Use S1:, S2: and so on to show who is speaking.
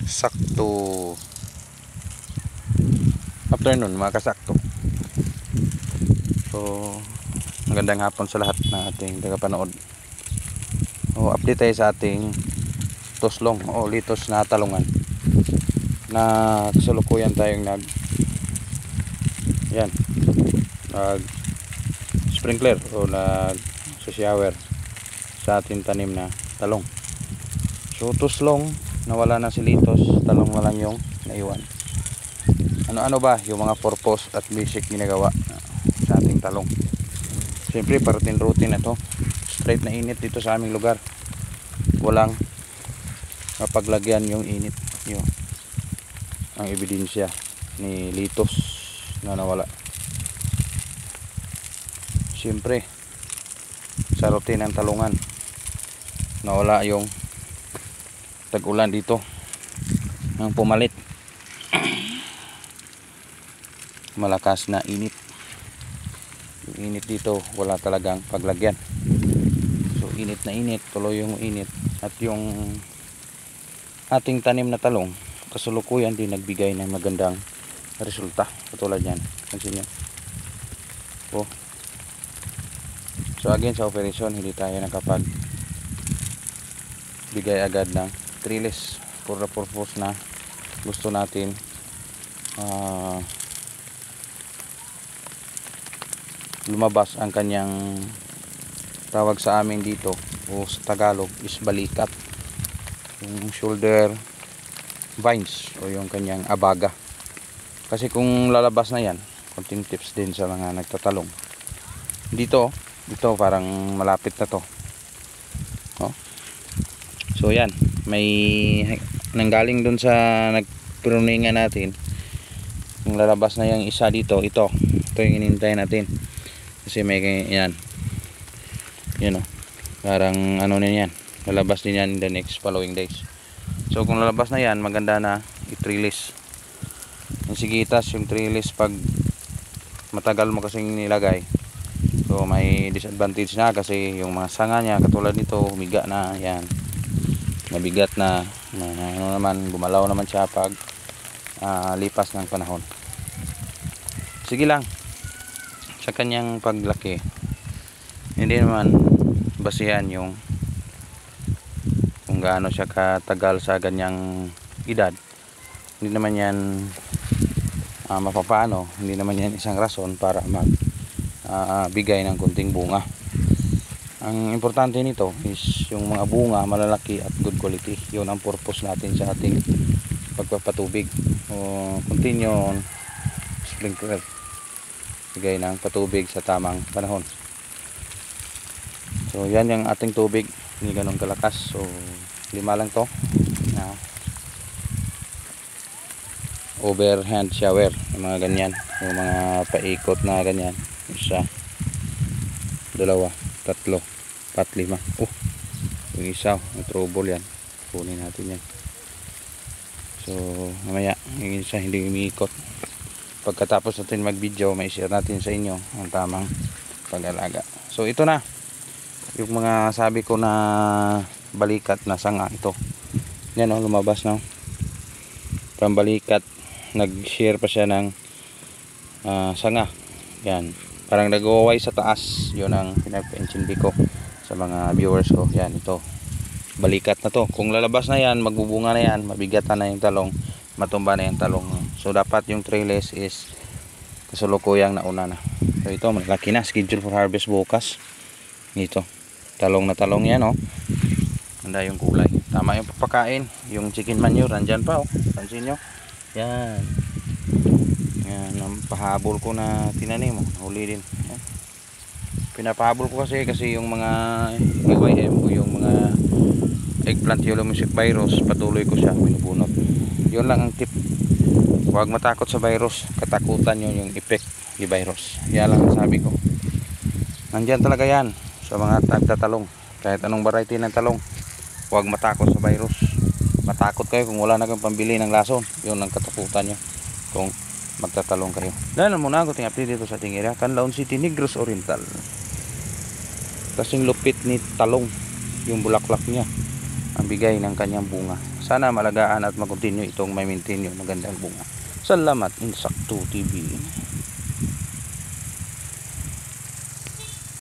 S1: Sakto. Afternoon mga kasakto. So magandang hapon sa lahat ng ating tagapanood. Update tayo sa ating tuslong o litos na talungan na kasalukuyan tayong nag sprinkler o nag shower sa ating tanim na talong. So tuslong nawala na si litos, talong na lang yung naiwan. Ano ba yung mga purpose at basic ginagawa sa ating talong? Siyempre routine na to. Straight na init dito sa aming lugar, walang mapaglagyan yung init. Yun ang ebidensya ni litos na nawala. Siyempre sa routine ng talungan, nawala yung tag-ulan dito ang pumalit. Malakas na init. Yung init dito wala talagang paglagyan. So init na init, tuloy yung init. At yung ating tanim na talong kasalukuyan din nagbigay ng magandang resulta. Katulad yan, pansin nyo. So again sa operation, hindi tayo nakapag bigay agad ng trellis for the purpose na gusto natin lumabas ang kanyang tawag sa amin dito o sa Tagalog is balikat, yung shoulder vines o yung kanyang abaga. Kasi kung lalabas na yan, konting tips din sa mga nagtatalong dito parang malapit na to. So yan, may nanggaling dun sa nagpruningan natin, yung lalabas na yung isa dito, ito yung inintay natin. Kasi may yan parang ano na yan, lalabas din yan in the next following days. So kung lalabas na yan, maganda na i-trellis. Yung sigitas, yung trellis pag matagal mo kasing nilagay, so may disadvantage na kasi yung mga sanga niya katulad nito, humiga na yan, nabigat na ano naman, gumalaw naman siya pag lipas ng panahon. Sige lang sa kanyang paglaki, hindi naman basihan yung kung gaano siya katagal sa ganyang edad. Hindi naman yan mapapano, hindi naman yan isang rason para bigay ng kunting bunga. Ang importante nito is yung mga bunga malalaki at good quality. Yun ang purpose natin sa ating pagpapatubig o continue sprinkler, bigay ng patubig sa tamang panahon. So yan yung ating tubig, hindi ganun kalakas. So 5 lang to na overhand shower, yung mga ganyan, yung mga paikot na ganyan, 1, 2, 3, 4, 5. Yung isa may trouble yan, kunin natin yan. So mamaya yung isa hindi umiikot. Pagkatapos natin mag video, may share natin sa inyo ang tamang pag-alaga. So ito na yung mga sabi ko na balikat na sanga. Ito yan lumabas na pambalikat, nag-share pa siya ng sanga. Yan, parang nag-uway sa taas. Yun ang pinapa-intindi ko sa mga viewers ko. Yan, ito balikat na to. Kung lalabas na yan, magbubunga na yan, mabigatan na yung talong, matumba na yung talong. So dapat yung trellis is kasalukuyang nauna na. So ito malaki na, schedule for harvest bukas. Ito talong na talong yan. Ganda yung kulay, tama yung papakain. Yung chicken manure nandyan pa. Pansin nyo yan, ang pahabol ko na tinanim huli din. Pinapahabol ko kasi yung mga EYM o yung mga eggplant yellowmusic virus, patuloy ko siya binubunot. Yun lang ang tip, huwag matakot sa virus, katakutan nyo yung effect ni virus. Yan lang ang sabi ko. Nandyan talaga yan sa mga tagtatalong, kahit anong variety ng talong. Huwag matakot sa virus. Matakot kayo kung wala na kayong pambili ng lason. Yun ang katakutan nyo kung magtatalong kayo. Dahil muna ako update dito sa ating area, Canlaon City, Negros Oriental. Kasing lupit ni talong, yung bulaklak niya ang bigay ng kanyang bunga. Sana malagaan at mag-continue itong may maintain yung magandang bunga. Salamat Insakto TV.